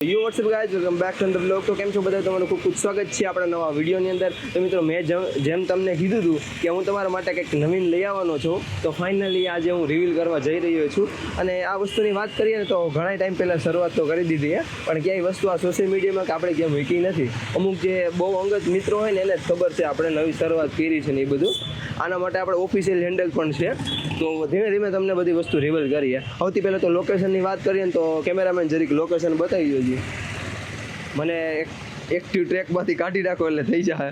You WhatsApp guys welcome back to the blog. તો કેમ છો બધા? તમારું ખૂબ ખૂબ સ્વાગત છે આપણા નવા વિડીયોની અંદર. તો મિત્રો મેં જેમ તમને કીધું હતું કે હું તમારા માટે કંઈક નવીન લઈ આવવાનો છું, તો ફાઇનલી આજે હું રિવીલ કરવા જઈ રહ્યો છું. અને આ વસ્તુની વાત કરીએ ને તો ઘણા ટાઈમ પહેલાં શરૂઆત તો કરી દીધી છે, પણ ક્યાંય વસ્તુ આ સોશિયલ મીડિયામાં કે આપણે ક્યાંય મૂકી નથી. અમુક જે બહુ અંગત મિત્રો હોય ને એને જ ખબર છે આપણે નવી શરૂઆત કરી છે ને એ બધું. આના માટે આપણે ઓફિશિયલ હેન્ડલ પણ છે, તો ધીમે ધીમે તમને બધી વસ્તુ રિવીલ કરીએ. સૌથી પહેલાં તો લોકેશનની વાત કરીએ ને તો કેમેરામેન જરીક લોકેશન બતાવી દો. મને એક્ટિવ ટ્રેકમાંથી કાઢી નાખો એટલે થઈ જાય.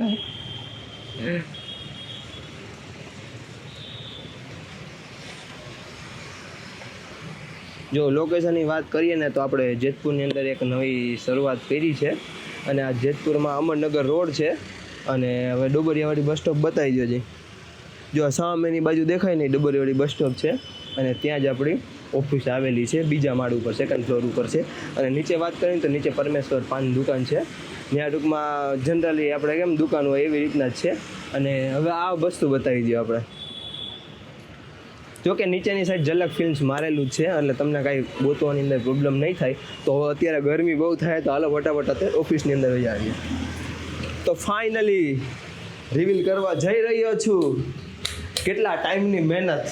જો લોકેશનની વાત કરીએ ને તો આપણે જેતપુરની અંદર એક નવી શરૂઆત કરી છે, અને આ જેતપુરમાં અમરનગર રોડ છે. અને હવે ડુબરિયાવાડી બસ સ્ટોપ બતાવી દો જી. જો આ સામેની બાજુ દેખાય ને ડુબરિયાવાડી બસ સ્ટોપ છે, અને ત્યાં જ આપણી ઓફિસ આવેલી છે, બીજા માળ ઉપર, સેકન્ડ ફ્લોર ઉપર છે. અને નીચે વાત કરીએ તો નીચે પરમેશ્વર પાન દુકાન છે. ત્યાં ટૂંકમાં જનરલી આપણે કેમ દુકાન હોય એવી રીતના જ છે. અને હવે આ વસ્તુ બતાવી દો આપણે. જોકે નીચેની સાઈડ ઝલક ફિલ્મ્સ મારેલું જ છે, એટલે તમને કાંઈ ગોતવાની અંદર પ્રોબ્લેમ નહીં થાય. તો અત્યારે ગરમી બહુ થાય તો હાલો ફટાફટ અત્યારે ઓફિસની અંદર જઈ આવીએ. તો ફાઇનલી રિવીલ કરવા જઈ રહ્યો છું. કેટલા ટાઈમની મહેનત.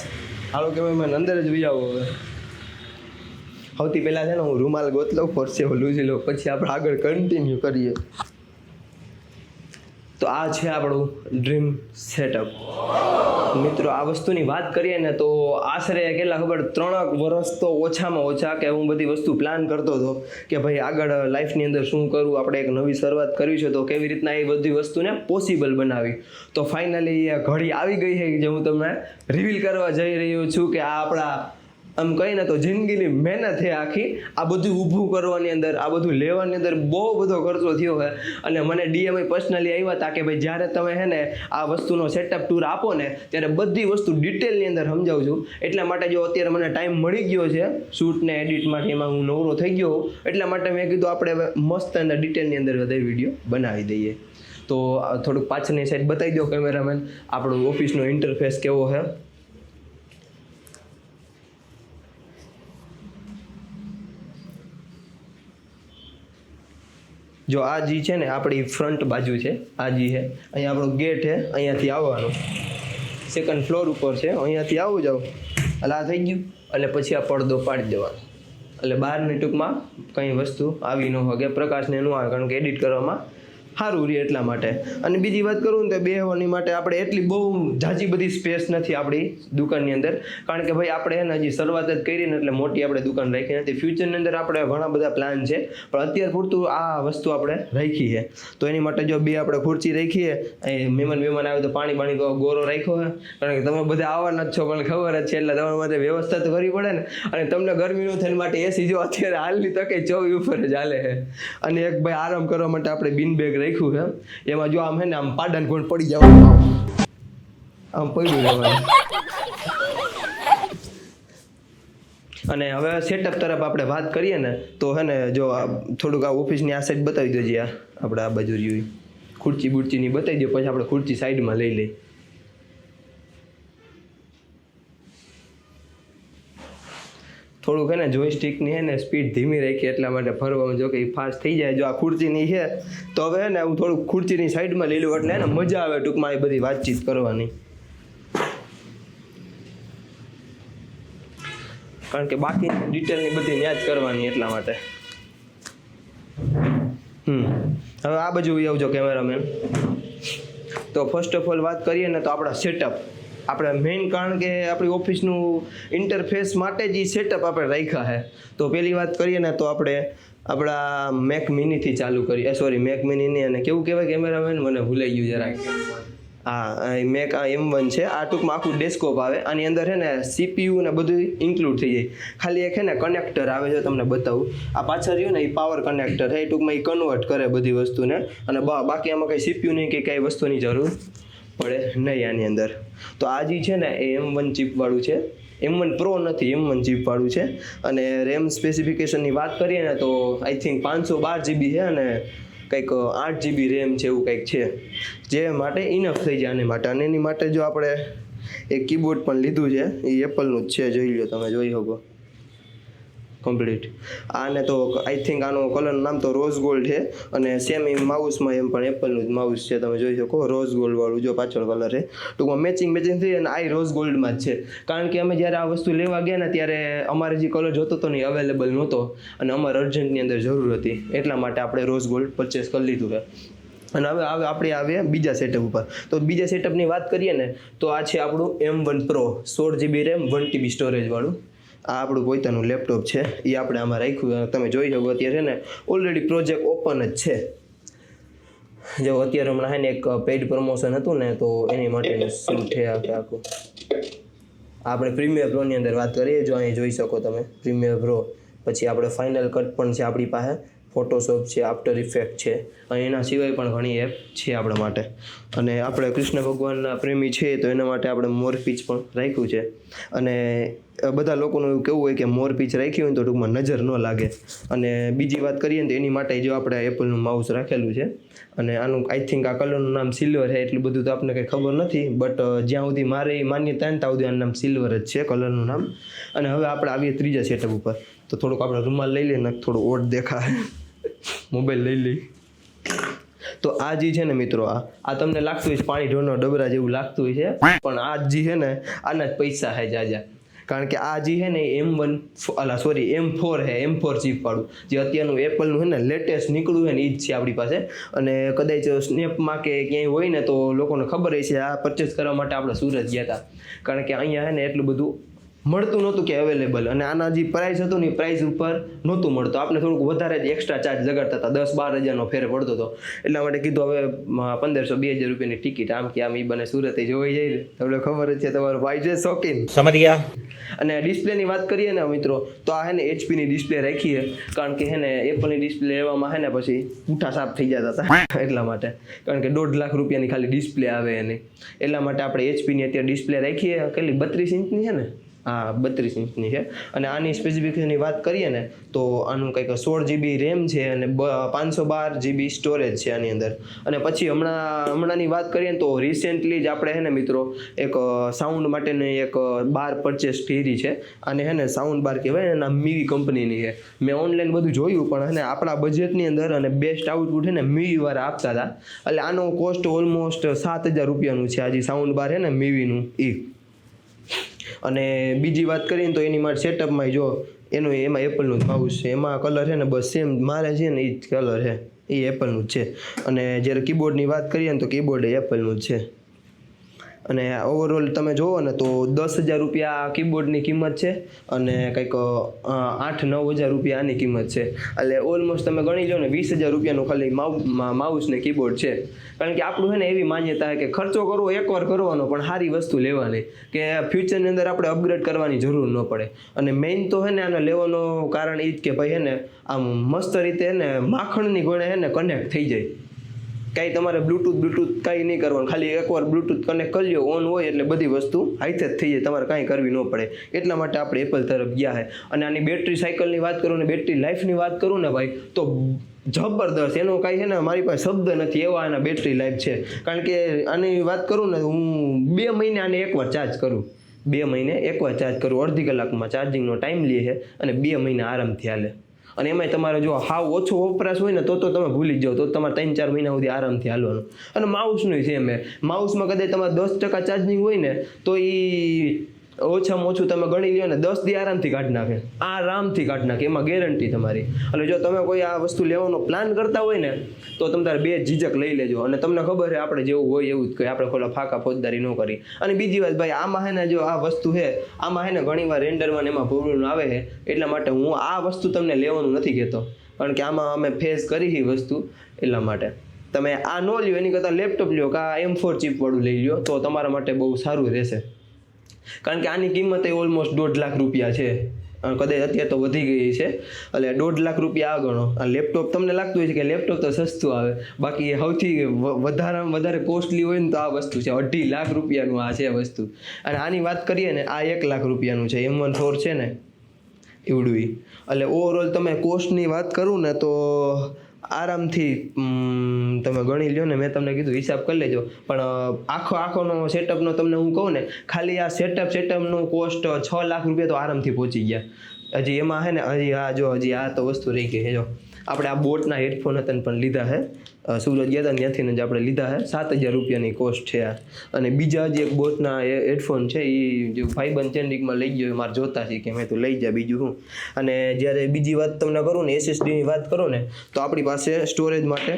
હાલો કે મને અંદર જ વિજાવો. હવે સૌથી પહેલાં છે ને હું રૂમાલ ગોતલો પડશે લૂઝી લો, પછી આપણે આગળ કન્ટિન્યુ કરીએ. તો આ છે આપણું ડ્રીમ સેટઅપ. મિત્રો આ વસ્તુની વાત કરીએ ને તો આશરે કેટલા ખબર 3 વર્ષ તો ઓછામાં ઓછા કે હું બધી વસ્તુ પ્લાન કરતો હતો કે ભાઈ આગળ લાઈફની અંદર શું કરવું, આપણે એક નવી શરૂઆત કરવી છે તો કેવી રીતના એ બધી વસ્તુને પોસિબલ બનાવી. તો ફાઇનલી એ ઘડી આવી ગઈ છે જે હું તમને રિવીલ કરવા જઈ રહ્યો છું કે આ આપણા આમ કહીને તો જિંદગીની મહેનત છે આખી. આ બધું ઊભું કરવાની અંદર, આ બધું લેવાની અંદર બહુ બધો ખર્ચો થયો છે. અને મને ડીએમઆઈ પર્સનલી આવ્યા હતા કે ભાઈ જ્યારે તમે છે ને આ વસ્તુનો સેટઅપ ટૂર આપો ને ત્યારે બધી વસ્તુ ડિટેલની અંદર સમજાવું છું. એટલા માટે જો અત્યારે મને ટાઈમ મળી ગયો છે શૂટ ને એડિટ માટે, એમાં હું નવરો થઈ ગયો, એટલા માટે મેં કીધું આપણે મસ્ત અને ડિટેલની અંદર બધા વિડીયો બનાવી દઈએ. તો થોડુંક પાછળની સાઈડ બતાવી દો કેમેરામેન, આપણો ઓફિસનો ઇન્ટરફેસ કેવો છે. જો આ જી છે ને આપણી ફ્રન્ટ બાજુ છે, આ જી છે. અહીંયા આપણો ગેટ છે, અહીંયાથી આવવાનું, સેકન્ડ ફ્લોર ઉપર છે, અહીંયાથી આવું જાવ એટલે આ થઈ ગયું. એટલે પછી આ પડદો પાડી દેવાનો, એટલે બહારની ટૂંકમાં કંઈ વસ્તુ આવી ન હોય, પ્રકાશને ન આવે, કારણ કે એડિટ કરવામાં સારું રહે એટલા માટે. અને બીજી વાત કરું ને તો બેહવાની માટે આપણે એટલી બહુ ઝાઝી બધી સ્પેસ નથી આપણી દુકાનની અંદર, કારણ કે ભાઈ આપણે એને હજી શરૂઆત જ કરી ને એટલે મોટી આપણે દુકાન રાખી નથી. ફ્યુચરની અંદર આપણે ઘણા બધા પ્લાન છે, પણ અત્યાર પૂરતું આ વસ્તુ આપણે રાખી છે. તો એની માટે જો બે આપણે ખુરચી રાખીએ, મહેમાન આવે તો પાણી ગોરો રાખ્યો છે, કારણ કે તમે બધા આવવાના જ છો પણ ખબર જ છે, એટલે તમારા માટે વ્યવસ્થા તો કરવી પડે ને. અને તમને ગરમી ન થાય માટે એસી જો અત્યારે હાલની તકે 24 ઉપર જ હાલે છે. અને એક ભાઈ આરામ કરવા માટે આપણે બિન બેગ રાખ્યું છે, એમાં જો આમ હે ને આમ પાડાને કોણ પડી જવાનું, આમ પડ્યું રહેવાનું. અને હવે સેટઅપ તરફ આપણે વાત કરીએ ને તો હે ને જો થોડુંક આ ઓફિસની આ સાઈડ બતાવી દો. જે આપણે આ બાજુ રહ્યું ખુરચી બુરચીની બતાવી દો, પછી આપણે ખુરચી સાઈડમાં લઈ લઈએ. થોડુંક હે ને જોઈસ્ટિકની હે ને સ્પીડ ધીમી રાખી એટલા માટે ફરવામાં જો કે ફાસ્ટ થઈ જાય. જો આ ખુરચીની છે તો હવે હે ને હું થોડુંક ખુરચીની સાઈડમાં લઈ લઉં એટલે હે ને મજા આવે ટૂંકમાં એ બધી વાતચીત કરવાની, કારણ કે બાકી ડિટેલની બધી ન્યાજ કરવાની એટલા માટે. હવે આ બાજુ આવજો કેમેરામેન. તો ફર્સ્ટ ઓફ ઓલ વાત કરીએ ને તો આપણા સેટઅપ, આપણે મેઇન કારણ કે આપણી ઓફિસનું ઇન્ટરફેસ માટે જ એ સેટઅપ આપણે રાખ્યા છે. તો પહેલી વાત કરીએ ને તો આપણે આપણા મેક મિનીથી ચાલુ કરીએ. સોરી, મેક મિની નહીં, અને કેવું કહેવાય કેમેરામેન, મને ભૂલાઈ ગયું જરાક. હા, મેક M1 છે. આ ટૂંકમાં આખું ડેસ્કટોપ આવે, આની અંદર છે ને CPU ને બધું ઇન્ક્લુડ થઈ જાય. ખાલી એક છે ને કનેક્ટર આવે છે, તમને બતાવું. આ પાછળ રહ્યું ને એ પાવર કનેક્ટર છે, એ ટૂંકમાં એ કન્વર્ટ કરે બધી વસ્તુને. અને બાકી આમાં કંઈ CPU નહીં કે કંઈ વસ્તુની જરૂર પડે નહીં આની અંદર. તો આ જે છે ને એ M1 ચિપવાળું છે, M1 Pro નથી, M1 ચિપવાળું છે. અને રેમ સ્પેસિફિકેશનની વાત કરીએ ને તો આઈ થિંક 512 GB છે, અને કંઈક 8 GB રેમ છે, એવું કંઈક છે, જે માટે ઇનફ થઈ જાય આની માટે. અને એની માટે જો આપણે એક કીબોર્ડ પણ લીધું છે, એ એપલનું જ છે, જોઈ લો, તમે જોઈ શકો. કમ્પ્લીટ. આને તો આઈ થિંક આનો કલરનું નામ તો રોઝ ગોલ્ડ છે અને સેમ એ માઉસમાં એમ પણ એપલનું જ માઉસ છે, તમે જોઈ શકો રોઝ ગોલ્ડ વાળું જો પાછળ કલર છે. ટૂંકમાં મેચિંગ થઈ અને આ રોઝ ગોલ્ડમાં જ છે. કારણ કે અમે જ્યારે આ વસ્તુ લેવા ગયા ને ત્યારે અમારે જે કલર જોતો હતો ને એ અવેલેબલ નહોતો અને અમારે અર્જન્ટની અંદર જરૂર હતી, એટલા માટે આપણે રોઝ ગોલ્ડ પરચેસ કરી લીધું છે. અને હવે આપણે આવીએ બીજા સેટઅપ ઉપર. તો બીજા સેટઅપની વાત કરીએ ને તો આ છે આપણું M1 Pro 16GB RAM 1TB storage વાળું. આ આપણું પોતાનું લેપટોપ છે, એ આપણે આમાં રાખ્યું. તમે જોઈ શકો અત્યારે ને ઓલરેડી પ્રોજેક્ટ ઓપન જ છે. જો અત્યારે હમણાં છે ને એક પેઇડ પ્રમોશન હતું ને તો એની માટેનું શૂટ છે આખું. આપણે પ્રીમિયર પ્રોની અંદર વાત કરીએ, જો અહીં જોઈ શકો તમે પ્રીમિયર પ્રો. પછી આપણે ફાઇનલ કટ પણ છે આપણી પાસે, ફોટોશોપ છે, આફ્ટર ઇફેક્ટ છે અને એના સિવાય પણ ઘણી એપ છે આપણા માટે. અને આપણે કૃષ્ણ ભગવાનના પ્રેમી છે તો એના માટે આપણે મોરપીચ પણ રાખ્યું છે. અને બધા લોકોનું એવું કેવું હોય કે મોરપીચ રાખી હોય ને તો ટૂંકમાં નજર ન લાગે. અને બીજી વાત કરીએ ને તો એની માટે જો આપણે એપલનું માઉસ રાખેલું છે. અને આનું આઈ થિંક આ કલરનું નામ સિલ્વર છે, એટલું બધું તો આપણને કંઈ ખબર નથી, બટ જ્યાં સુધી મારે માન્યતા ને ત્યાં સુધી આનું નામ સિલ્વર જ છે કલરનું નામ. અને હવે આપણે આવીએ ત્રીજા સેટઅપ ઉપર. તો થોડુંક આપણે રૂમાલ લઈ લઈએ ને થોડું ઓટ દેખાય, મોબાઈલ લઈ લઈ. તો આ જે છે ને મિત્રો, આ તમને લાગતું હોય પાણી ઢોરનો ડબરા જેવું લાગતું હોય છે, પણ આ જે છે ને આના જ પૈસા છે જાજા. કારણ કે આ જે છે ને M4 છે, M4 ચીપ વાળું જે અત્યારનું એપલનું છે ને લેટેસ્ટ નીકળ્યું છે ને એ જ છે આપણી પાસે. અને કદાચ સ્નેપમાં કે ક્યાંય હોય ને તો લોકોને ખબર હશે આ પરચેસ કરવા માટે આપણે સુરત ગયા હતા. કારણ કે અહીંયા છે ને એટલું બધું મળતું નહોતું કે અવેલેબલ, અને આના જે પ્રાઇસ હતું ને એ પ્રાઇસ ઉપર નહોતું મળતું. આપણે થોડુંક વધારે જ એક્સ્ટ્રા ચાર્જ લગાડતા હતા, 10-12 હજારનો ફેર પડતો હતો. એટલા માટે કીધું હવે 1500-2000 રૂપિયાની ટિકિટ આમ કે આમ એ બને સુરતે જોઈ જાય. તમને ખબર જ છે, તમારો ભાઈ છે શોખીન, સમજ ગયા. અને ડિસ્પ્લેની વાત કરીએ ને મિત્રો તો આ હે ને HPની ડિસ્પ્લે રાખી છે. કારણ કે હે ને એપલની ડિસ્પ્લે લેવામાં હે ને પછી પૂઠા સાફ થઈ જતા હતા એટલા માટે. કારણ કે 1.5 લાખ રૂપિયાની ખાલી ડિસ્પ્લે આવે એની, એટલા માટે આપણે HPની અત્યારે ડિસ્પ્લે રાખીએ. કેટલી 32 ઇંચની છે ને? હા, 32 ઇંચની છે. અને આની સ્પેસિફિકેશનની વાત કરીએ ને તો આનું કંઈક 16GB RAM છે અને 512GB સ્ટોરેજ છે આની અંદર. અને પછી હમણાંની વાત કરીએ ને તો રિસેન્ટલી જ આપણે હે ને મિત્રો એક સાઉન્ડ માટેની એક બાર પરચેસ કરી છે. અને હે ને સાઉન્ડ બાર કહેવાય ને, મીવી કંપનીની છે. મેં ઓનલાઈન બધું જોયું પણ હે ને આપણા બજેટની અંદર અને બેસ્ટ આઉટપુટ છે ને મીવી વાળા આપતા હતા. એટલે આનો કોસ્ટ ઓલમોસ્ટ 7000 રૂપિયાનું છે આ જે સાઉન્ડ બાર છે ને મીવીનું એ. અને બીજી વાત કરીએ તો એની માટે સેટઅપમાં જો એમાં એપલનું જ માઉસ છે. એમાં કલર છે ને બસ સેમ મારે છે ને એ જ કલર છે, એ એપલનું જ છે. અને જ્યારે કીબોર્ડની વાત કરીએ ને તો કીબોર્ડ એપલનું જ છે. અને ઓવરઓલ તમે જુઓ ને તો 10,000 રૂપિયા કીબોર્ડની કિંમત છે અને કંઈક 8-9 હજાર રૂપિયા આની કિંમત છે. એટલે ઓલમોસ્ટ તમે ગણી લો ને 20,000 રૂપિયાનું ખાલી માઉસ ને કીબોર્ડ છે. કારણ કે આપણું છે ને એવી માન્યતા છે કે ખર્ચો કરવો એકવાર કરવાનો, પણ સારી વસ્તુ લેવાની, કે ફ્યુચરની અંદર આપણે અપગ્રેડ કરવાની જરૂર ન પડે. અને મેઇન તો છે ને આને લેવાનું કારણ એ જ કે ભાઈ છે ને આમ મસ્ત રીતે ને માખણની ગોળે છે ને કનેક્ટ થઈ જાય. કાંઈ તમારે બ્લૂટૂથ કાંઈ નહીં કરવાનું, ખાલી એકવાર બ્લૂટૂથ કનેક્ટ કરી લો, ઓન હોય એટલે બધી વસ્તુ હાથે જ થઈ જાય, તમારે કાંઈ કરવી ન પડે. એટલા માટે આપણે એપલ તરફ ગયા છે. અને આની બેટરી સાયકલની વાત કરું ને બેટરી લાઈફની વાત કરું ને ભાઈ તો જબરદસ્ત. એનો કાંઈ છે ને મારી પાસે શબ્દ નથી, એવા આના બેટરી લાઈફ છે. કારણ કે આની વાત કરું ને હું 2 મહિને આને એકવાર ચાર્જ કરું, 2 મહિને એકવાર ચાર્જ કરું. અડધી કલાકમાં ચાર્જિંગનો ટાઈમ લે છે અને 2 મહિને આરામથી હાલે. અને એમાંય તમારે જો હાવ ઓછો વપરાશ હોય ને તો તમે ભૂલી જાઓ, તો તમારે 3-4 મહિના સુધી આરામથી હાલવાનું. અને માઉસનું છે એમ, માઉસમાં કદાચ તમારે 10% ચાર્જિંગ હોય ને તો એ ઓછામાં ઓછું તમે ગણી લો ને 10 દી આરામથી કાઢી નાખે, આરામથી કાઢી નાખે, એમાં ગેરંટી તમારી. અને જો તમે કોઈ આ વસ્તુ લેવાનો પ્લાન કરતા હોય ને તો તમે તારે 2 ઝીઝક લઈ લેજો. અને તમને ખબર છે આપણે જેવું હોય એવું જ કહે, આપણે ખોલા ફાકા ફોજદારી ન કરી. અને બીજી વાત ભાઈ, આમાં હે ને જો આ વસ્તુ છે આમાં હે ને ઘણી વાર રેન્ડરમાં ને એમાં પ્રોબ્લેમ આવે છે. એટલા માટે હું આ વસ્તુ તમને લેવાનું નથી કહેતો, કારણ કે આમાં અમે ફેસ કરી છે વસ્તુ. એટલા માટે તમે આ ન લ્યો, એની કરતાં લેપટોપ લ્યો કે આ M4 ચીપ વાળું લઈ લ્યો તો તમારા માટે બહુ સારું રહેશે. કારણ કે આની કિંમત એ ઓલમોસ્ટ 1.5 લાખ રૂપિયા છે, કદાચ અત્યારે તો વધી ગઈ છે. એટલે 1.5 લાખ રૂપિયા આ ગણો. આ લેપટોપ તમને લાગતું હોય છે કે લેપટોપ તો સસ્તું આવે, બાકી સૌથી વધારે કોસ્ટલી હોય ને તો આ વસ્તુ છે. 2.5 લાખ રૂપિયાનું આ છે વસ્તુ. અને આની વાત કરીએ ને આ 1 લાખ રૂપિયાનું છે, M1 4 છે ને એવડું. એટલે ઓવરઓલ તમે કોસ્ટની વાત કરું ને તો આરામથી તમે ગણી લ્યો ને, મેં તમને કીધું હિસાબ કરી લેજો. પણ આખોનો સેટઅપનો તમને હું કહું ને, ખાલી આ સેટઅપનું કોસ્ટ 6 લાખ રૂપિયા તો આરામથી પહોંચી ગયા. હજી એમાં છે ને હજી આ તો વસ્તુ રહી ગઈ છે જો આપણે આ બોટના હેડફોન હતા ને પણ લીધા છે સુરત ગયા હતા ત્યાંથી જ આપણે લીધા છે 7,000 રૂપિયાની કોસ્ટ છે આ અને બીજા જે એક બોટના હેડફોન છે એ જે ભાઈબંધ ચેન્ડિકમાં લઈ ગયો મારે જોતા છે કે મેં તો લઈ જા બીજું શું અને જ્યારે બીજી વાત તમને કરું ને SSDની વાત કરો ને તો આપણી પાસે સ્ટોરેજ માટે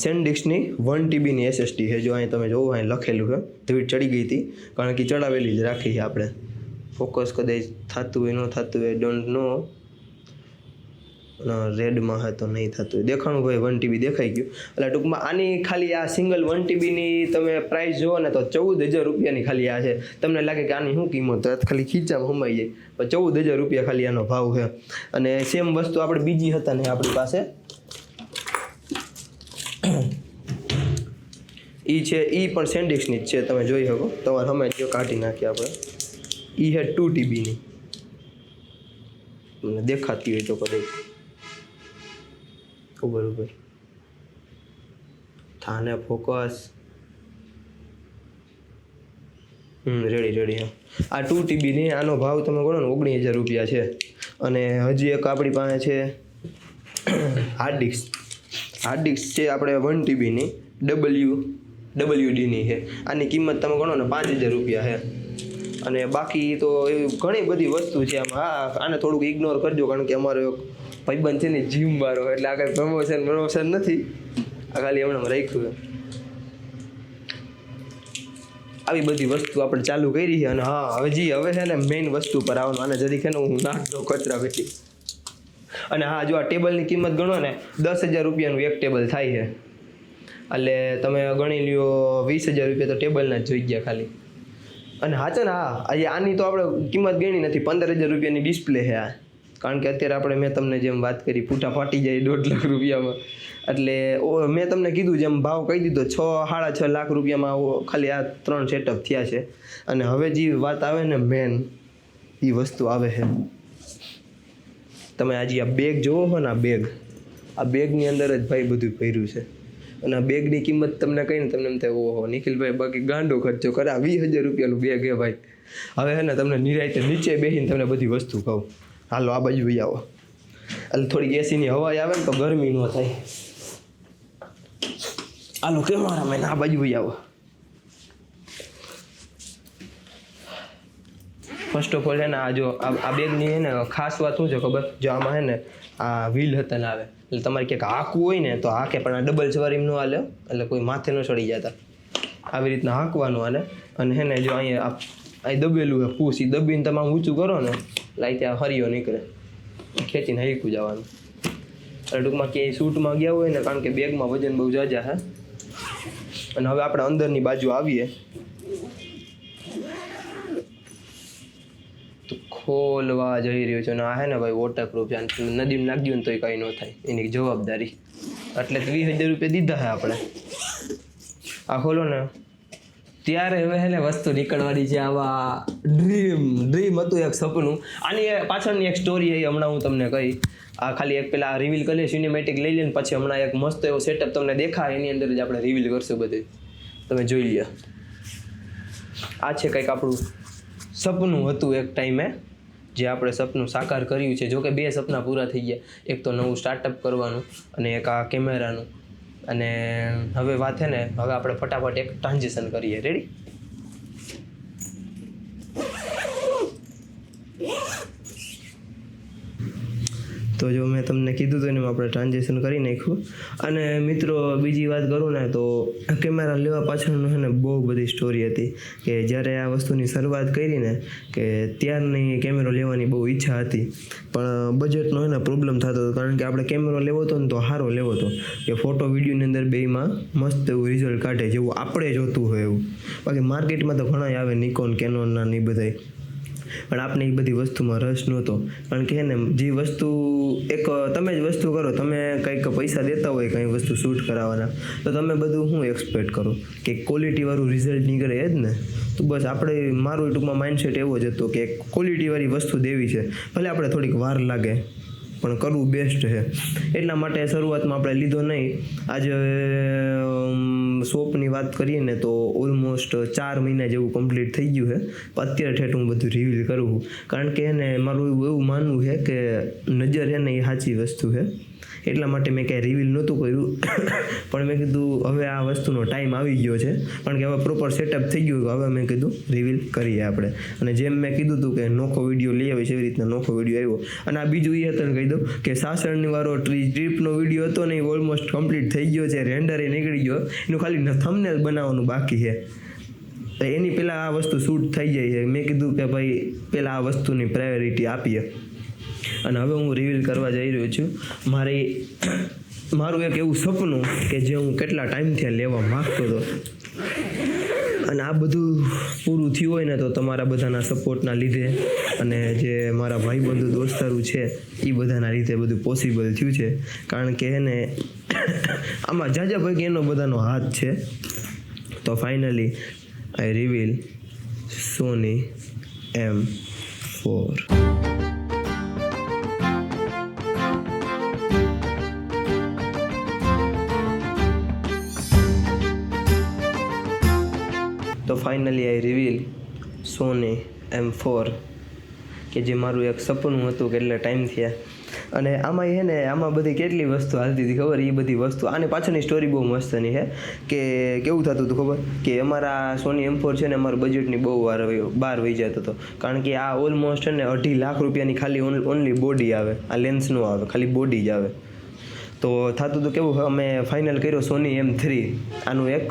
સેન્ડિક્સની 1 TBની SSD છે જો અહીં તમે જોવો અહીં લખેલું છે ધૂળ ચડી ગઈ હતી કારણ કે ચડાવેલી જ રાખી છે આપણે ફોકસ કદાચ થતું હોય ન થતું હોય ડોન્ટ નો રેડમાં હા તો નહીં થતું દેખાણું ભાઈ 1 TB દેખાઈ ગયું એટલે ટૂંકમાં આની ખાલી આ સિંગલ 1 TBની તમે પ્રાઇસ જુઓ ને તો 14,000 રૂપિયાની ખાલી આ છે તમને લાગે કે આની શું કિંમત તો ખાલી ખીચામાં સમાઈ જાય પણ 14,000 રૂપિયા ખાલી આનો ભાવ છે અને સેમ વસ્તુ આપણે બીજી હતા ને આપણી પાસે એ છે એ પણ સેન્ડિક્સની જ છે તમે જોઈ શકો તમારે હમે જો કાઢી નાખીએ આપણે એ છે 2 TBની તમને દેખાતી હોય તો કદાચ બરોબર થાને ફોકસ રેડી હા આ 2 TBની આનો ભાવ તમે ગણો ને 19,000 રૂપિયા છે અને હજી એક આપણી પાસે છે હાર્ડ ડિસ્ક છે આપણે 1 TBની WDની છે આની કિંમત તમે ગણો ને 5,000 રૂપિયા છે અને બાકી તો એવી ઘણી બધી વસ્તુ છે આમાં આને થોડુંક ઇગ્નોર કરજો કારણ કે અમારો ભાઈબંધ છે ને જીમ વાળો એટલે આ કંઈ પ્રમોશન નથી આ ખાલી હમણાં રાખ્યું આવી બધી વસ્તુ આપણે ચાલુ કરી છે અને હા હવે છે ને મેઇન વસ્તુ પર આવવાનું આને જરી કે હું નાખ દો કચરા પેટી અને હા જો આ ટેબલની કિંમત ગણો ને 10,000 રૂપિયાનું એક ટેબલ થાય છે એટલે તમે ગણી લ્યો 20,000 રૂપિયા તો ટેબલના જ જોઈ ગયા ખાલી અને હા છે ને આની તો આપણે કિંમત ગણી નથી 15,000 રૂપિયાની ડિસ્પ્લે છે આ કારણ કે અત્યારે આપણે મેં તમને જેમ વાત કરી પૂઠા ફાટી જાય 1.5 લાખ રૂપિયામાં એટલે મેં તમને કીધું જેમ ભાવ કહી દીધો 6-6.5 લાખ રૂપિયામાં ખાલી આ 3 સેટઅપ થયા છે અને હવે જે વાત આવે ને મેન એ વસ્તુ આવે છે તમે આજે આ બેગ જોવો છો ને આ બેગની અંદર જ ભાઈ બધું ભર્યું છે અને આ બેગની કિંમત તમને કહીને તમને એમ થાય ઓહો નિખિલભાઈ બાકી ગાંડો ખર્ચો કરે 20,000 રૂપિયાનું બેગ હે ભાઈ હવે છે ને તમને નિરાયતે નીચે બેસીને તમને બધી વસ્તુ કહું હાલો આ બાજુ ભાઈ આવો એટલે થોડીક એસીની હવા આવે ને તો ગરમી ન થાય હાલો કેમેરામેન આ બાજુ ભાઈ આવો ફર્સ્ટ ઓફ ઓલ છે ને આ જો આ બેગની છે ને ખાસ વાત શું છે ખબર જો આમાં છે ને આ વ્હીલ હતા ને આવે એટલે તમારે ક્યાંક હાંકવું હોય ને તો હાંકે પણ આ ડબલ સવારીમાં ન હાલે એટલે કોઈ માથે ન ચડી જતા આવી રીતના હાંકવાનું હાલે અને છે ને જો અહીંયા અહીં દબેલું છે પૂસ એ દબીને તમે ઊંચું કરો ને એટલે ત્યાં હરિયો નીકળે ખેંચીને હઈકું જવાનું એટલે ટૂંકમાં ક્યાંય શૂટમાં ગયા હોય ને કારણ કે બેગમાં વજન બહુ જાજા છે અને હવે આપણે અંદરની બાજુ આવીએ તો ખોલવા જઈ રહ્યો છે અને આ હે ને ભાઈ વોટરપ્રૂફ છે નદીમાં નાખી દઉં ને તોય કંઈ ન થાય એની જવાબદારી એટલે 20,000 રૂપિયા દીધા છે આપણે આ ખોલો ને ત્યારે હવે હે ને વસ્તુ નીકળવાની છે આવા ડ્રીમ હતું એક સપનું આની પાછળની એક સ્ટોરી એ હમણાં હું તમને કહી આ ખાલી એક પેલા રિવીલ કરીએ સિનેમેટિક લઈ લઈને પછી હમણાં એક મસ્ત એવો સેટઅપ તમને દેખાય એની અંદર જ આપણે રિવીલ કરશું બધું તમે જોઈ લ્યો આ છે કંઈક આપણું સપનું હતું એક ટાઈમે જે આપણે સપનું સાકાર કર્યું છે જોકે 2 સપના પૂરા થઈ ગયા એક તો નવું સ્ટાર્ટઅપ કરવાનું અને એક આ કેમેરાનું અને હવે વાત છે ને હવે આપણે ફટાફટ એક ટ્રાન્ઝેક્શન કરીએ રેડી તો જો મેં તમને કીધું હતું ને આપણે ટ્રાન્ઝેક્શન કરી નાખ્યું અને મિત્રો બીજી વાત કરું ને તો કેમેરા લેવા પાછળનું છે ને બહુ બધી સ્ટોરી હતી કે જ્યારે આ વસ્તુની શરૂઆત કરી ને કે ત્યારની કેમેરો લેવાની બહુ ઈચ્છા હતી પણ બજેટનો છે ને પ્રોબ્લેમ થતો હતો કારણ કે આપણે કેમેરો લેવો હતો ને તો સારો લેવો હતો કે ફોટો વિડીયોની અંદર બેમાં મસ્ત એવું રિઝલ્ટ કાઢે જેવું આપણે જોતું હોય એવું બાકી માર્કેટમાં તો ઘણા આવે નિકોન કેનોનના ને બધાય પણ આપણે એ બધી વસ્તુમાં રસ નહોતો કારણ કે ને જે વસ્તુ એક તમે જ વસ્તુ કરો તમે કંઈક પૈસા દેતા હોય કંઈ વસ્તુ શૂટ કરાવવાના તો તમે બધું શું એક્સપેક્ટ કરો કે ક્વોલિટીવાળું રિઝલ્ટ નીકળે જ ને તો બસ આપણે મારું ટૂંકમાં માઇન્ડસેટ એવો જ હતો કે ક્વોલિટીવાળી વસ્તુ દેવી છે ભલે આપણે થોડીક વાર લાગે પણ કરવું બેસ્ટ છે. એટલા માટે શરૂઆતમાં આપણે લીધો નહીં. આજે શોપની વાત કરીએ ને તો ઓલમોસ્ટ 4 મહિના જેવું કમ્પ્લીટ થઈ ગયું છે. અત્યારે ઠેઠ હું બધું રિવીલ કરું છું, કારણ કે એને મારું એવું માનવું છે કે નજર છે ને એ સાચી વસ્તુ છે. એટલા માટે મેં કાંઈ રિવીલ નહોતું કર્યું, પણ મેં કીધું હવે આ વસ્તુનો ટાઈમ આવી ગયો છે, કારણ કે હવે પ્રોપર સેટઅપ થઈ ગયું. હવે મેં કીધું રિવીલ કરીએ આપણે. અને જેમ મેં કીધું હતું કે નોખો વિડીયો લઈ આવીશ, એવી રીતના નોખો વિડીયો આવ્યો. અને આ બીજું એ હતું કહી દઉં કે સાસણની વાળો ટ્રીપનો વિડીયો હતો ને, એ ઓલમોસ્ટ કમ્પ્લીટ થઈ ગયો છે. રેન્ડર એ નીકળી ગયો, એનું ખાલી થંબનેલ બનાવવાનું બાકી છે. એની પહેલાં આ વસ્તુ શૂટ થઈ જાય છે. મેં કીધું કે ભાઈ પહેલાં આ વસ્તુની પ્રાયોરિટી આપીએ. અને હવે હું રિવીલ કરવા જઈ રહ્યો છું મારું એક એવું સપનું કે જે હું કેટલા ટાઈમથી લેવા માગતો હતો. અને આ બધું પૂરું થયું હોય ને તો તમારા બધાના સપોર્ટના લીધે અને જે મારા ભાઈબંધુ દોસ્તારું છે એ બધાના લીધે બધું પોસિબલ થયું છે. કારણ કે એને આમાં જાજા ભાઈ એનો બધાનો હાથ છે. તો ફાઇનલી આઈ રિવીલ સોની M4. તો ફાઇનલી આઈ રિવીલ સોની M4, કે જે મારું એક સપનું હતું કેટલા ટાઈમ થયા. અને આમાં છે ને આમાં બધી કેટલી વસ્તુ હાલતી હતી ખબર? એ બધી વસ્તુ આની પાછળની સ્ટોરી બહુ મસ્તની છે. કે કેવું થતું હતું ખબર? કે અમારા સોની M4 છે ને અમારું બજેટની બહુ બહાર વહી જતો હતો. કારણ કે આ ઓલમોસ્ટ છે ને 2.5 લાખ રૂપિયાની ખાલી ઓનલી બોડી આવે, આ લેન્સ નો આવે, ખાલી બોડી જ આવે. તો થતું હતું કેવું, અમે ફાઇનલ કર્યો સોની M3, આનું એક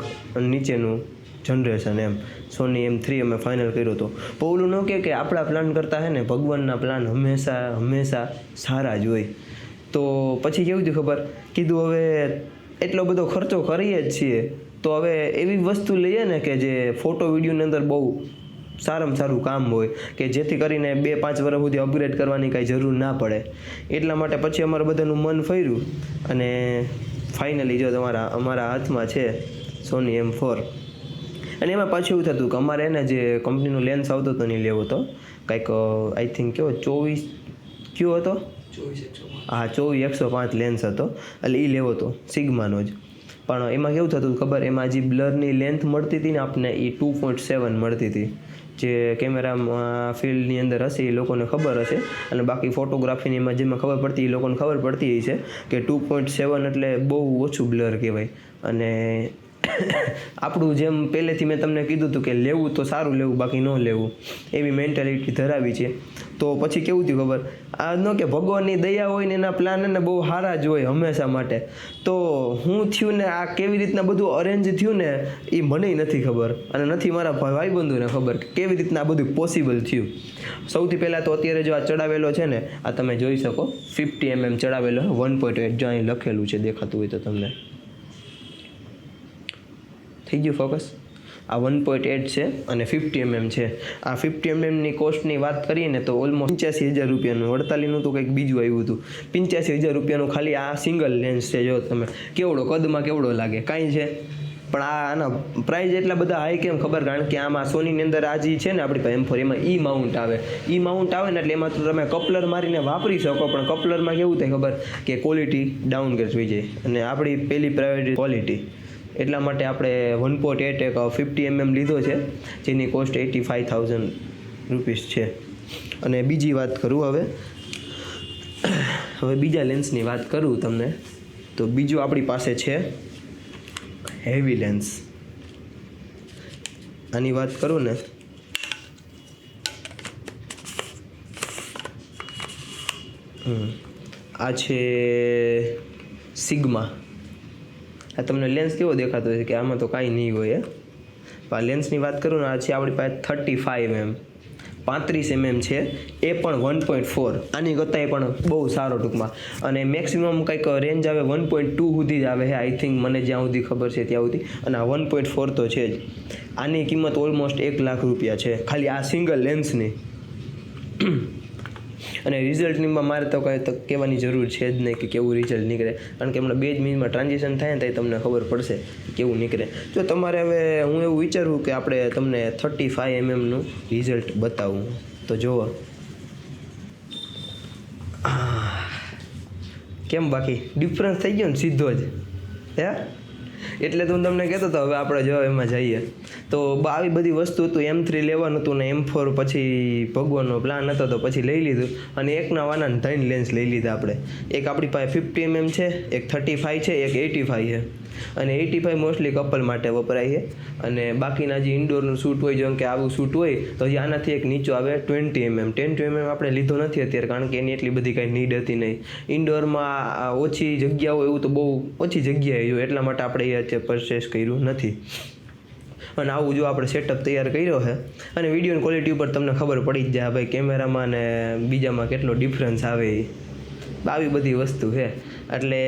નીચેનું જનરેશન એમ સોની M3 અમે ફાઇનલ કર્યો હતો. ઓલું ન કે આપણા પ્લાન કરતા હે ને ભગવાનના પ્લાન હંમેશા સારા જ હોય. તો પછી કેવું થયું ખબર? કીધું હવે એટલો બધો ખર્ચો કરીએ જ છીએ તો હવે એવી વસ્તુ લઈએ ને કે જે ફોટો વિડીયોની અંદર બહુ સારામાં સારું કામ હોય, કે જેથી કરીને 2-5 વર્ષ સુધી અપગ્રેડ કરવાની કાંઈ જરૂર ના પડે. એટલા માટે પછી અમારા બધાનું મન ફર્યું અને ફાઇનલી જો અમારા હાથમાં છે સોની M4. અને એમાં પાછું એવું થતું કે અમારે એને જે કંપનીનો લેન્સ આવતો હતો નહીં લેવો હતો, કંઈક આઈ થિંક કેવો 24 કયો હતો, 24-105 લેન્સ હતો, એટલે એ લેવો હતો સિગ્માનો જ. પણ એમાં કેવું થતું ખબર? એમાં જે બ્લરની લેન્થ મળતી હતી ને આપને એ 2.7 મળતી હતી. જે કેમેરામાં ફિલ્ડની અંદર હશે એ લોકોને ખબર હશે, અને બાકી ફોટોગ્રાફીની એમાં જેમાં ખબર પડતી એ લોકોને ખબર પડતી છે કે 2.7 એટલે બહુ ઓછું બ્લર કહેવાય. અને આપણું જેમ પહેલેથી મેં તમને કીધું હતું કે લેવું તો સારું લેવું, બાકી ન લેવું, એવી મેન્ટાલિટી ધરાવી છે. તો પછી કેવું થયું ખબર? આ ન કે ભગવાનની દયા હોય ને એના પ્લાન એને બહુ સારા જ હોય હંમેશા માટે. તો હું થયું ને આ કેવી રીતના બધું અરેન્જ થયું ને એ મને નથી ખબર, અને નથી મારા ભાઈબંધોને ખબર કે કેવી રીતના આ બધું પોસિબલ થયું. સૌથી પહેલાં તો અત્યારે જો આ ચડાવેલો છે ને, આ તમે જોઈ શકો 50 mm ચડાવેલો 1.8, જો અહીં લખેલું છે દેખાતું હોય તો તમને થઈ ગયું ફોકસ. આ 1.8 છે અને 50 mm છે. આ 50 mmની કોસ્ટની વાત કરીએ ને તો ઓલમોસ્ટ 85,000 રૂપિયાનું, 48નું તો કંઈક બીજું આવ્યું હતું. 85,000 રૂપિયાનું ખાલી આ સિંગલ લેન્સ છે. જો તમે કેવડો કદમાં કેવડો લાગે, કાંઈ છે. પણ આના પ્રાઇસ એટલા બધા હાઈ કેમ ખબર? કારણ કે આમાં સોનીની અંદર આ જે છે ને આપણી પાસે M4, એમાં માઉન્ટ આવે. માઉન્ટ આવે ને એટલે એમાં તો તમે કપલર મારીને વાપરી શકો, પણ કપલરમાં કેવું થાય ખબર? કે ક્વોલિટી ડાઉનગ્રેડ થઈ જાય, અને આપણી પહેલી પ્રાયોરિટી ક્વોલિટી. એટલા માટે આપણે 1.8 એક 50 mm લીધો છે, જેની કોસ્ટ 85,000 રૂપીસ છે. અને બીજી વાત કરું હવે બીજા લેન્સની વાત કરું તમને, તો બીજું આપણી પાસે છે હેવી લેન્સ. આની વાત કરું ને આ છે સિગ્મા. આ તમને લેન્સ કેવો દેખાતો હોય કે આમાં તો કાંઈ નહીં હોય. આ લેન્સની વાત કરું ને, આ છે આપણી પાસે 35 mm, 35 mm છે, એ પણ 1.4. આની કરતાં એ પણ બહુ સારો ટૂંકમાં. અને મેક્સિમમ કંઈક રેન્જ આવે 1.2 સુધી જ આવે છે આઈ થિંક, મને જ્યાં સુધી ખબર છે ત્યાં સુધી. અને આ 1.4 તો છે જ. આની કિંમત ઓલમોસ્ટ 1 લાખ રૂપિયા છે ખાલી આ સિંગલ લેન્સની. અને રિઝલ્ટનીમાં મારે તો કંઈ કહેવાની જરૂર છે જ નહીં કે કેવું રિઝલ્ટ નીકળે, કારણ કે હમણાં 2 મિનિટમાં ટ્રાન્ઝેક્શન થાય ને તો તમને ખબર પડશે કેવું નીકળે. જો તમારે હવે હું એવું વિચારું કે આપણે તમને 35 mmનું રિઝલ્ટ બતાવું, તો જુઓ કેમ બાકી ડિફરન્સ થઈ ગયો ને સીધો જ હે? એટલે તો હું તમને કહેતો હતો હવે આપણે જો એમાં જઈએ તો આવી બધી વસ્તુ હતું. M3 લેવાનું હતું ને M4 પછી ભગવાનનો પ્લાન હતો તો પછી લઈ લીધું અને એકના વાના 3 લેન્સ લઈ લીધા આપણે. એક આપણી પાસે 50mm છે, એક 35 છે, એક 85 છે અને 85 મોસ્ટલી કપલ માટે વપરાય છે અને બાકીના જે ઇન્ડોરનું શૂટ હોય જેમ કે આવું શૂટ હોય તો હજી આનાથી એક નીચો આવે 20mm. 10mm આપણે લીધો નથી અત્યારે કારણ કે એની એટલી બધી કાંઈ નીડ હતી નહીં. ઇન્ડોરમાં ઓછી જગ્યા હોય એવું તો બહુ ઓછી જગ્યાએ જો એટલા માટે આપણે એ અત્યારે પરચેસ કર્યું નથી. અને આવું જો આપણે સેટઅપ તૈયાર કર્યો છે અને વિડીયોની ક્વોલિટી ઉપર તમને ખબર પડી જ જાય ભાઈ કેમેરામાં ને બીજામાં કેટલો ડિફરન્સ આવે. આવી બધી વસ્તુ છે એટલે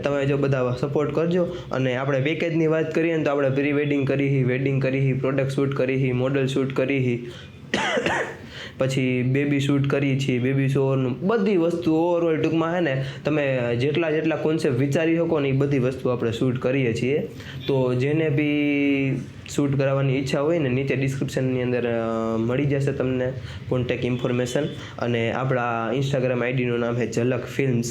તમે જો બધા સપોર્ટ કરજો. અને આપણે પેકેજની વાત કરીએ ને તો આપણે પ્રી વેડિંગ કરી, વેડિંગ કરી, પ્રોડક્ટ શૂટ કરી, મોડલ શૂટ કરી, પછી બેબી શૂટ કરી છીએ, બેબી શોરનું બધી વસ્તુ ઓવરઓલ ટૂંકમાં છે ને તમે જેટલા કોન્સેપ્ટ વિચારી શકો ને એ બધી વસ્તુ આપણે શૂટ કરીએ છીએ. તો જેને બી શૂટ કરાવવાની ઈચ્છા હોય ને નીચે ડિસ્ક્રિપ્શનની અંદર મળી જશે તમને કોન્ટેક્ટ ઇન્ફોર્મેશન. અને આપણા ઇન્સ્ટાગ્રામ આઈડીનું નામ છે ઝલક ફિલ્મ્સ.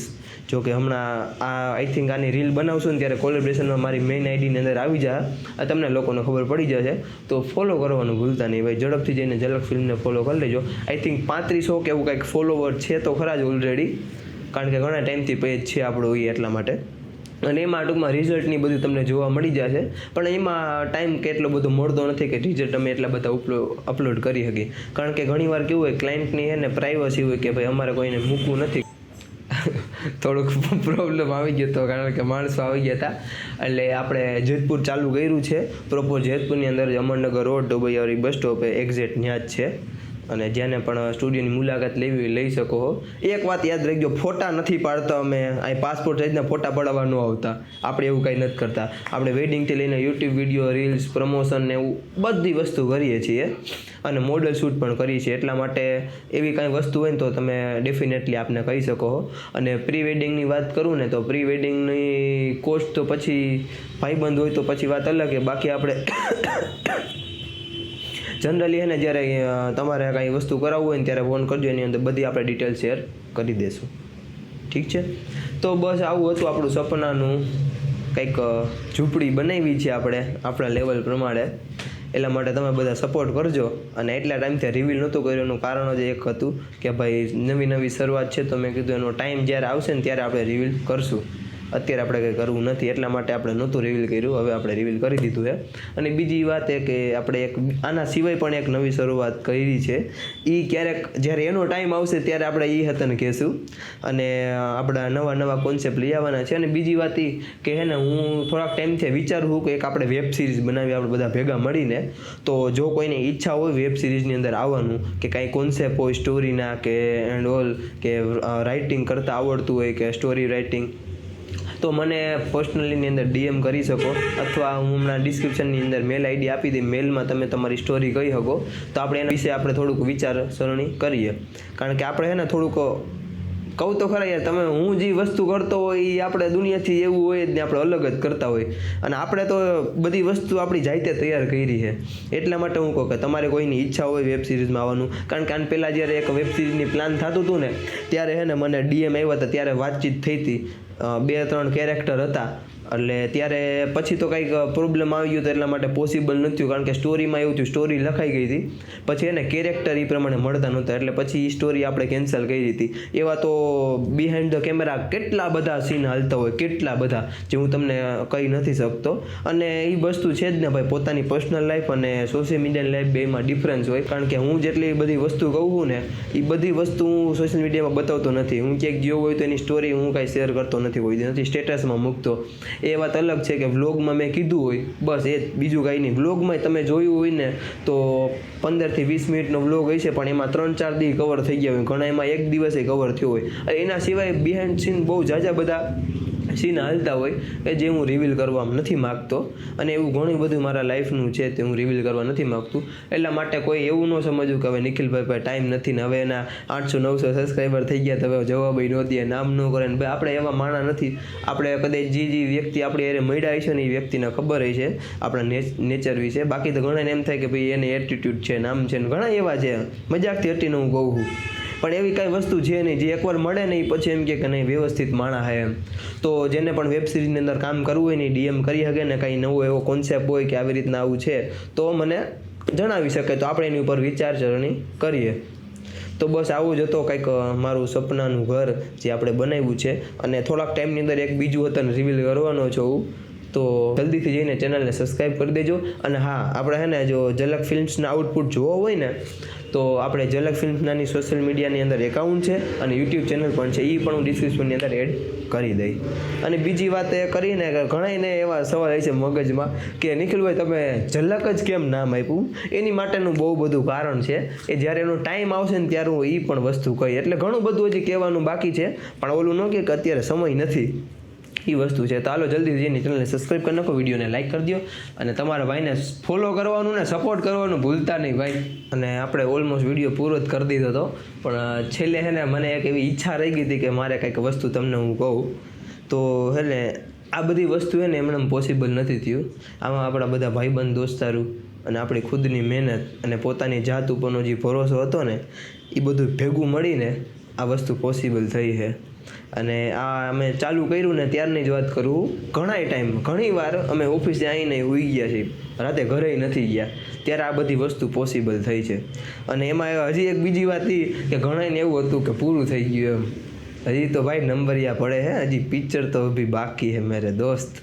જો કે હમણાં આઈ થિંક આની રીલ બનાવશું ને ત્યારે કોલેબ્રેશનમાં મારી મેઇન આઈડીની અંદર આવી જાય તમને લોકોને ખબર પડી જશે. તો ફોલો કરવાનું ભૂલતા નહીં ભાઈ, ઝડપથી જઈને ઝલક ફિલ્મને ફોલો કરી લેજો. આઈ થિંક 3500 કે એવું કંઈક ફોલોવર છે તો ખરા જ ઓલરેડી, કારણ કે ઘણા ટાઈમથી પેજ છે આપણું એ એટલા માટે. અને એમાં ટૂંકમાં રિઝલ્ટની બધું તમને જોવા મળી જશે પણ એમાં ટાઈમ કે એટલો બધો મળતો નથી કે રિઝલ્ટ અમે એટલા બધા અપલોડ કરી શકીએ. કારણ કે ઘણીવાર કેવું હોય ક્લાયન્ટની એને પ્રાઇવસી હોય કે ભાઈ અમારે કોઈને મૂકવું નથી. થોડુંક પ્રોબ્લેમ આવી ગયો હતો કારણ કે માણસો આવી ગયા હતા એટલે આપણે જેતપુર ચાલુ કર્યું છે. પ્રોપર જેતપુરની અંદર અમરનગર રોડ ડોબૈયાવાળી બસ સ્ટોપ એક્ઝેક્ટ ત્યાં જ છે અને જેને પણ સ્ટુડિયોની મુલાકાત લેવી લઈ શકો. એક વાત યાદ રાખજો, ફોટા નથી પાડતા અમે, અહીં પાસપોર્ટ સાઇઝના ફોટા પડાવવા ન આવતા, આપણે એવું કાંઈ નથી કરતા. આપણે વેડિંગથી લઈને યુટ્યુબ વિડીયો, રીલ્સ, પ્રમોશન ને એવું બધી વસ્તુ કરીએ છીએ અને મોડલ શૂટ પણ કરીએ છીએ. એટલા માટે એવી કાંઈ વસ્તુ હોય ને તો તમે ડેફિનેટલી આપને કહી શકો. અને પ્રી વેડિંગની વાત કરું ને તો પ્રી વેડિંગની કોસ્ટ તો પછી ભાઈબંધ હોય તો પછી વાત અલગ છે. બાકી આપણે જનરલી ને જ્યારે તમારે કાંઈ વસ્તુ કરાવવું હોય ને ત્યારે ફોન કરજો, એની અંદર બધી આપણે ડિટેલ શેર કરી દઈશું. ઠીક છે? તો બસ આવું હતું આપણું સપનાનું કંઈક ઝૂંપડી બનાવી છે આપણે આપણા લેવલ પ્રમાણે. એટલા માટે તમે બધા સપોર્ટ કરજો. અને એટલા ટાઈમથી રિવીલ નહોતું કર્યું એનું કારણ જ એક હતું કે ભાઈ નવી શરૂઆત છે તો મેં કીધું એનો ટાઈમ જ્યારે આવશે ને ત્યારે આપણે રિવીલ કરશું. અત્યારે આપણે કંઈ કરવું નથી એટલા માટે આપણે નહોતું રિવીલ કર્યું, હવે આપણે રિવીલ કરી દીધું છે. અને બીજી વાત એ કે આપણે એક આના સિવાય પણ એક નવી શરૂઆત કરી છે. એ ક્યારેક જ્યારે એનો ટાઈમ આવશે ત્યારે આપણે એ હતન કહેશું અને આપણા નવા કોન્સેપ્ટ લઈ આવવાના છે. અને બીજી વાત એ કે હે ને હું થોડાક ટાઈમથી વિચારું છું કે એક આપણે વેબ સિરીઝ બનાવી આપણે બધા ભેગા મળીને. તો જો કોઈને ઈચ્છા હોય વેબ સિરીઝની અંદર આવવાનું કે કાંઈ કોન્સેપ્ટ હોય સ્ટોરીના કે એન્ડ ઓલ કે રાઇટિંગ કરતાં આવડતું હોય કે સ્ટોરી રાઇટિંગ તો મને પર્સનલીની અંદર DM કરી શકો અથવા હું હમણાં ડિસ્ક્રિપ્શનની અંદર મેલ આઈડી આપી દઈ. મેલમાં તમે તમારી સ્ટોરી કહી શકો તો આપણે એના વિશે આપણે થોડુંક વિચારસરણી કરીએ. કારણ કે આપણે છે ને થોડુંક કહું તો ખરા યાર, તમે હું જે વસ્તુ કરતો હોય એ આપણે દુનિયાથી એવું હોય જ ને આપણે અલગ જ કરતા હોય અને આપણે તો બધી વસ્તુ આપણી જાતે તૈયાર કરી છે. એટલા માટે હું કહું કે તમારે કોઈની ઈચ્છા હોય વેબ સિરીઝમાં આવવાનું, કારણ કે આને પહેલાં જ્યારે એક વેબ સિરીઝની પ્લાન થતું હતું ને ત્યારે છે ને મને DM આવ્યા હતા, ત્યારે વાતચીત થઈ હતી. 2-3 કેરેક્ટર હતા એટલે ત્યારે પછી તો કંઈક પ્રોબ્લેમ આવી ગયો હતો એટલા માટે પોસિબલ નથી, કારણ કે સ્ટોરીમાં એવું થયું સ્ટોરી લખાઈ ગઈ હતી પછી એને કેરેક્ટર એ પ્રમાણે મળતા નહોતા એટલે પછી એ સ્ટોરી આપણે કેન્સલ કરી હતી. એવા તો બિહાઇન્ડ ધ કેમેરા કેટલા બધા સીન હાલતા હોય, કેટલા બધા જે હું તમને કહી નથી શકતો. અને એ વસ્તુ છે જ ને ભાઈ, પોતાની પર્સનલ લાઈફ અને સોશિયલ મીડિયાની લાઈફ બેમાં ડિફરન્સ હોય. કારણ કે હું જેટલી બધી વસ્તુ કહું છું ને એ બધી વસ્તુ હું સોશિયલ મીડિયામાં બતાવતો નથી. હું ક્યાંક ગયો હોય તો એની સ્ટોરી હું કાંઈ શેર કરતો નથી, કોઈ નથી સ્ટેટસમાં મૂકતો. એ વાત અલગ છે કે વ્લોગમાં મેં કીધું હોય બસ એ જ, બીજું કાંઈ નહીં. વ્લોગમાં તમે જોયું હોય ને તો 15 થી 20 મિનિટનો વ્લોગ હોય છે પણ એમાં 3-4 દી કવર થઈ ગયા હોય, ઘણા એમાં એક દિવસે કવર થયો હોય. એના સિવાય બિહાઇન્ડ સીન બહુ ઝાઝા બધા સીન હાલતા હોય કે જે હું રિવીલ કરવા નથી માગતો. અને એવું ઘણું બધું મારા લાઈફનું છે તે હું રિવીલ કરવા નથી માગતું. એટલા માટે કોઈ એવું ન સમજવું કે હવે નિખિલભાઈ પાસે ટાઈમ નથી ને હવે એના 800-900 સબસ્ક્રાઈબર થઈ ગયા તો હવે જવાબ ન દે, નામ ન કરે ને ભાઈ આપણે એવા માણા નથી. આપણે કદાચ જે વ્યક્તિ આપણે એને મળ્યા છે ને એ વ્યક્તિને ખબર હોય છે આપણા નેચર વિશે. બાકી તો ઘણાને એમ થાય કે ભાઈ એને એટીટ્યુડ છે, નામ છે ને ઘણા એવા છે, મજાકથી હટીને હું કહું છું પણ એવી કાંઈ વસ્તુ છે નહીં જે એકવાર મળે ને એ પછી એમ કે નહીં વ્યવસ્થિત માણા હે એમ. તો જેને પણ વેબ સિરીઝની અંદર કામ કરવું હોય ને ડીએમ કરી શકે ને કાંઈ નવો એવો કોન્સેપ્ટ હોય કે આવી રીતના આવું છે તો મને જણાવી શકે તો આપણે એની ઉપર વિચારસરણી કરીએ. તો બસ આવું જ હતો કંઈક મારું સપનાનું ઘર જે આપણે બનાવ્યું છે અને થોડાક ટાઈમની અંદર એક બીજું હતું રિવીલ કરવાનો છું. તો જલ્દીથી જઈને ચેનલને સબસ્ક્રાઈબ કરી દેજો. અને હા આપણે હે ને જો ઝલક ફિલ્મ્સના આઉટપુટ જોવો હોય ને તો આપણે ઝલક ફિલ્મ્સ નાની સોશિયલ મીડિયાની અંદર એકાઉન્ટ છે અને યુટ્યુબ ચેનલ પણ છે, એ પણ હું ડિસ્ક્રિપ્શનની અંદર એડ કરી દઈ. અને બીજી વાત એ કરીને કે ઘણાને એવા સવાલ હોય છે મગજમાં કે નિખિલભાઈ તમે ઝલક જ કેમ નામ આપ્યું? એની માટેનું બહુ બધું કારણ છે એ જ્યારે એનો ટાઈમ આવશે ને ત્યારે હું એ પણ વસ્તુ કહી. એટલે ઘણું બધું હજી કહેવાનું બાકી છે પણ ઓલું ન કે અત્યારે સમય નથી એ વસ્તુ છે. તો હાલો જલ્દી જઈને ચેનલને સબસ્ક્રાઈબ કરી નાખો, વિડીયોને લાઈક કરી દો અને તમારા ભાઈને ફોલો કરવાનું ને સપોર્ટ કરવાનું ભૂલતા નહીં ભાઈ. અને આપણે ઓલમોસ્ટ વિડીયો પૂરો જ કરી દીધો હતો પણ છેલ્લે હે ને મને એક એવી ઈચ્છા રહી ગઈ હતી કે મારે કંઈક વસ્તુ તમને હું કહું. તો હે ને આ બધી વસ્તુ હે ને એમણે પોસિબલ નથી થયું. આમાં આપણા બધા ભાઈબંધ દોસ્તારું અને આપણી ખુદની મહેનત અને પોતાની જાત ઉપરનો જે ભરોસો હતો ને એ બધું ભેગું મળીને આ વસ્તુ પોસિબલ થઈ છે. અને આ અમે ચાલુ કર્યું ને ત્યારની જ વાત કરું, ઘણી વાર અમે ઓફિસે આવીને હોઈ ગયા છીએ, રાતે ઘરે નથી ગયા, ત્યારે આ બધી વસ્તુ પોસિબલ થઈ છે. અને એમાં હજી એક બીજી વાત એ કે ઘણાને એવું હતું કે પૂરું થઈ ગયું એમ. હજી તો ભાઈ નંબરિયા પડે હે, હજી પિક્ચર તો અભી બાકી હે મેરે દોસ્ત.